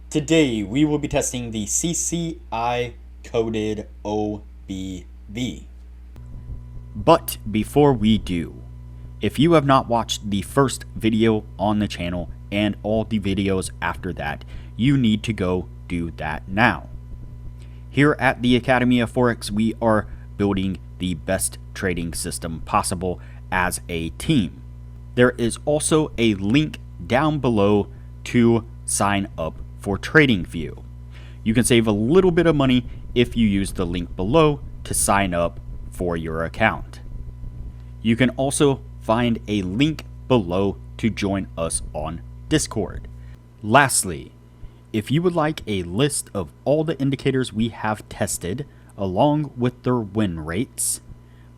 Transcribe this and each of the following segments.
Today we will be testing the CCI coded OBV. But before we do, if you have not watched the first video on the channel and all the videos after that, you need to go do that now. Here at the Academy of Forex, we are building the best trading system possible as a team. There is also a link down below to sign up for TradingView. You can save a little bit of money if you use the link below to sign up for your account. You can also find a link below to join us on Discord. Lastly, if you would like a list of all the indicators we have tested along with their win rates,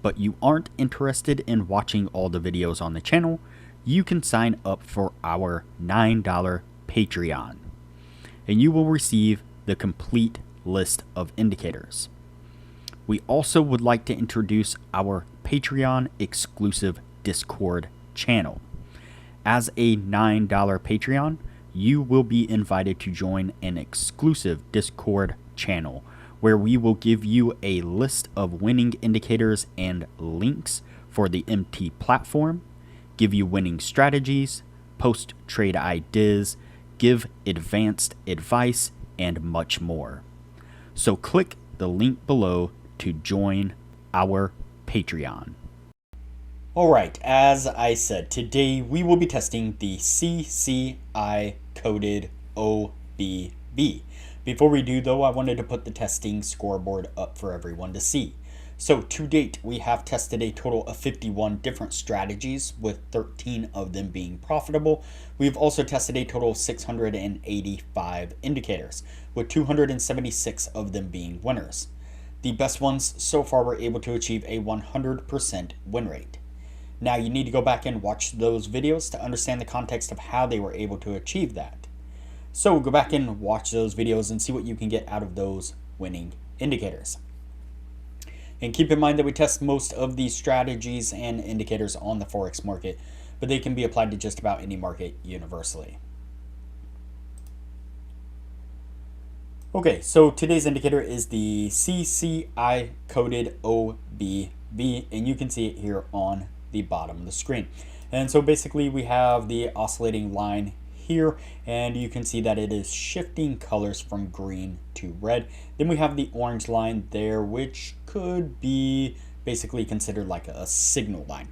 but you aren't interested in watching all the videos on the channel, you can sign up for our $9 Patreon, and you will receive the complete list of indicators. We also would like to introduce our Patreon exclusive Discord channel. As a $9 Patreon, you will be invited to join an exclusive Discord channel where we will give you a list of winning indicators and links for the MT platform, give you winning strategies, post trade ideas, give advanced advice, and much more. So click the link below to join our Patreon. Alright, as I said, today we will be testing the CCI coded OBV. Before we do though, I wanted to put the testing scoreboard up for everyone to see. So to date, we have tested a total of 51 different strategies, with 13 of them being profitable. We've also tested a total of 685 indicators, with 276 of them being winners. The best ones so far were able to achieve a 100% win rate. Now you need to go back and watch those videos to understand the context of how they were able to achieve that. So go back and watch those videos and see what you can get out of those winning indicators. And keep in mind that we test most of these strategies and indicators on the Forex market, but they can be applied to just about any market universally. Okay, so today's indicator is the CCI coded OBV, and you can see it here on the bottom of the screen. And so basically we have the oscillating line here, and you can see that it is shifting colors from green to red. Then we have the orange line there, which could be basically considered like a signal line.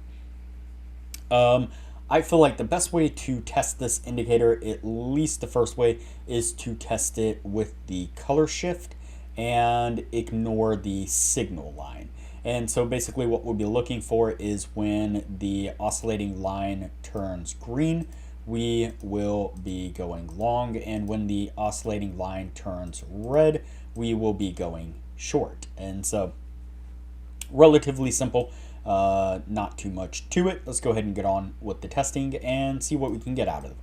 I feel like the best way to test this indicator, at least the first way, is to test it with the color shift and ignore the signal line. And so basically what we'll be looking for is when the oscillating line turns green, we will be going long, and when the oscillating line turns red, we will be going short. And so relatively simple, not too much to it. Let's go ahead and get on with the testing and see what we can get out of it.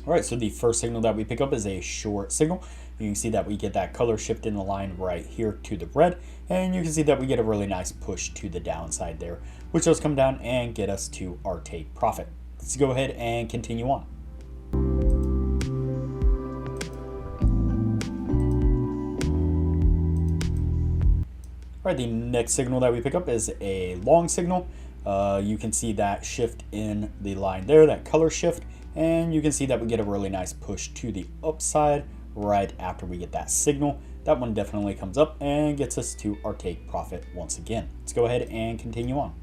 Alright, so the first signal that we pick up is a short signal. You can see that we get that color shift in the line right here to the red, and you can see that we get a really nice push to the downside there, which does come down and get us to our take profit. Let's go ahead and continue on. Alright, the next signal that we pick up is a long signal. You can see that shift in the line there, that color shift, and you can see that we get a really nice push to the upside right after we get that signal. That one definitely comes up and gets us to our take profit once again. Let's go ahead and continue on.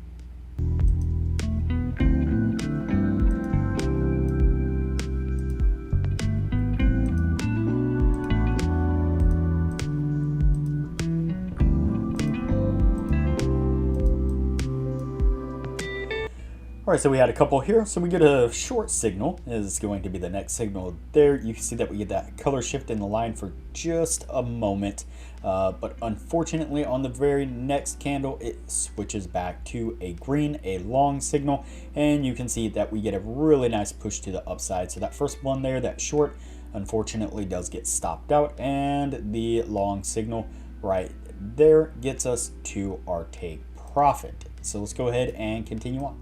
Alright, so we had a couple here. So we get a short signal is going to be the next signal there. You can see that we get that color shift in the line for just a moment. But unfortunately on the very next candle, it switches back to a green, a long signal. And you can see that we get a really nice push to the upside. So that first one there, that short, unfortunately does get stopped out. And the long signal right there gets us to our take profit. So let's go ahead and continue on.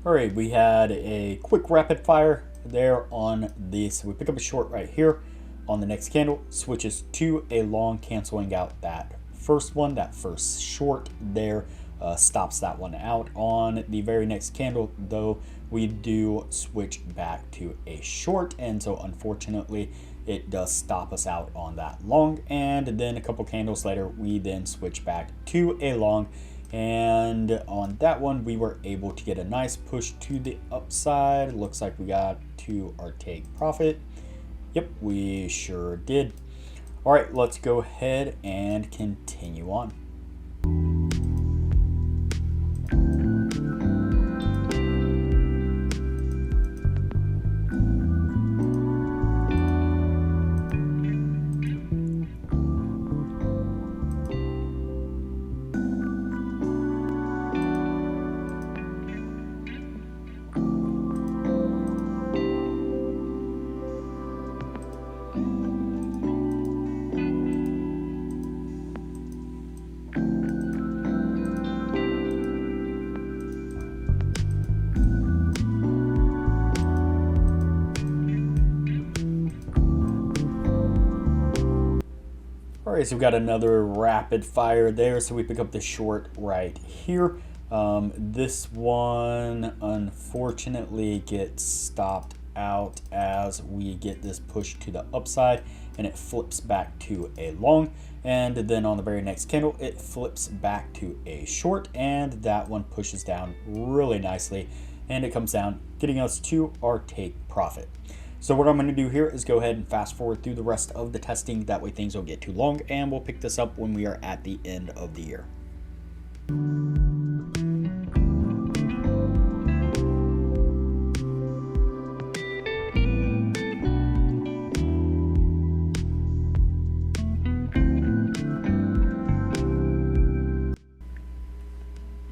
All right, we had a quick rapid fire there on this. We pick up a short right here on the next candle, switches to a long, canceling out that first one. That first short there stops that one out. On the very next candle, though, we do switch back to a short, and so unfortunately it does stop us out on that long. And then a couple candles later, we then switch back to a long, and on that one we were able to get a nice push to the upside. Looks like we got to our take profit. Yep, we sure did. All right, let's go ahead and continue on. All right, so we've got another rapid fire there. So we pick up the short right here. This one unfortunately gets stopped out as we get this push to the upside, and it flips back to a long. And then on the very next candle, it flips back to a short, and that one pushes down really nicely, and it comes down, getting us to our take profit. So what I'm going to do here is go ahead and fast forward through the rest of the testing. That way things don't get too long, and we'll pick this up when we are at the end of the year.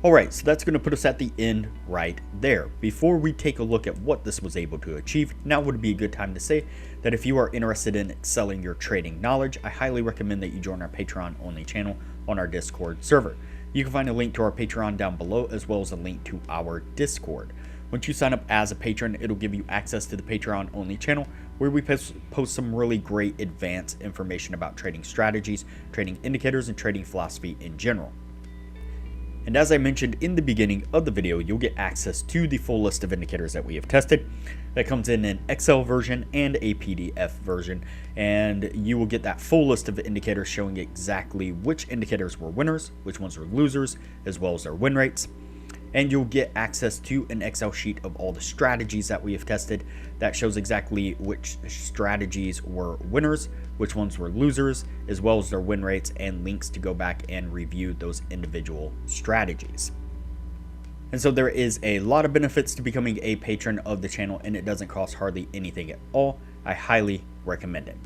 Alright, so that's going to put us at the end right there. Before we take a look at what this was able to achieve, now would be a good time to say that if you are interested in excelling your trading knowledge, I highly recommend that you join our Patreon only channel on our Discord server. You can find a link to our Patreon down below, as well as a link to our Discord. Once you sign up as a patron, it'll give you access to the Patreon only channel, where we post some really great advanced information about trading strategies, trading indicators, and trading philosophy in general. And as I mentioned in the beginning of the video, you'll get access to the full list of indicators that we have tested. That comes in an Excel version and a PDF version, and you will get that full list of indicators showing exactly which indicators were winners, which ones were losers, as well as their win rates. And you'll get access to an Excel sheet of all the strategies that we have tested that shows exactly which strategies were winners, which ones were losers, as well as their win rates, and links to go back and review those individual strategies. And so there is a lot of benefits to becoming a patron of the channel, and it doesn't cost hardly anything at all. I highly recommend it.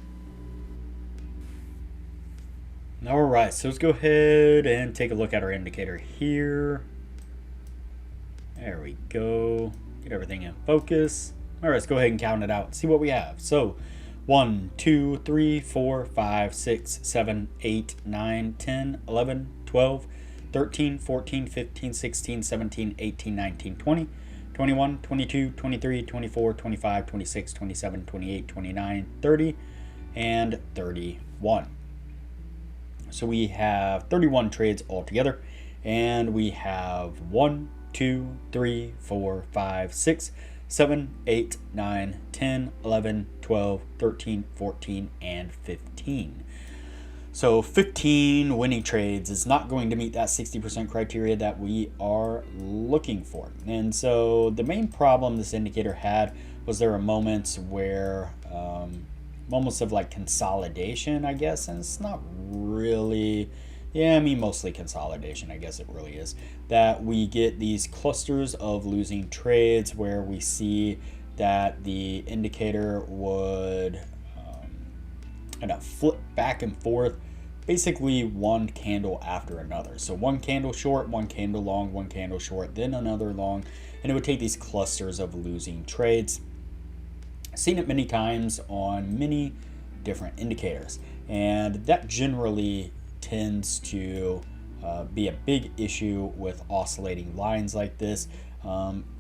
All right, so let's go ahead and take a look at our indicator here. There we go. Get everything in focus. All right, let's go ahead and count it out and see what we have. So 1, 2, 3, 4, 5, 6, 7, 8, 9, 10, 11, 12, 13, 14, 15, 16, 17, 18, 19, 20, 21, 22, 23, 24, 25, 26, 27, 28, 29, 30, and 31. So we have 31 trades altogether, and we have 1, 2, 3, 4, 5, 6, 7, 8, 9, 10, 11, 12, 13, 14, and 15. So 15 winning trades is not going to meet that 60% criteria that we are looking for. And so the main problem this indicator had was there were moments where, moments of like consolidation, I guess, and it's not really Yeah, I mean, mostly consolidation, I guess it really is. That we get these clusters of losing trades where we see that the indicator would kind of flip back and forth, basically one candle after another. So one candle short, one candle long, one candle short, then another long, and it would take these clusters of losing trades. Seen it many times on many different indicators, and that generally tends to be a big issue with oscillating lines like this.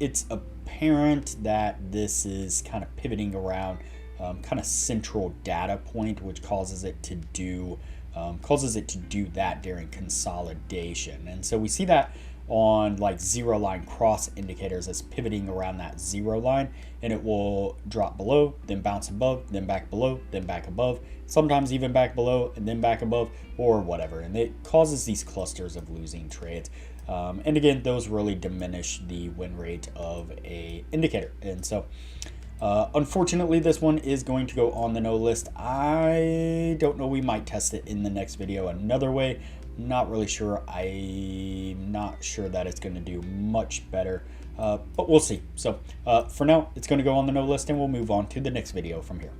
It's apparent that this is kind of pivoting around kind of central data point, which causes it to do that during consolidation. And so we see that on like zero line cross indicators as pivoting around that zero line, and it will drop below, then bounce above, then back below, then back above, sometimes even back below and then back above, or whatever. And it causes these clusters of losing trades. And again, those really diminish the win rate of a indicator. And so unfortunately, this one is going to go on the no list. I don't know, we might test it in the next video another way. Not really sure. I'm not sure that it's going to do much better, but we'll see. So for now, it's going to go on the no list, and we'll move on to the next video from here.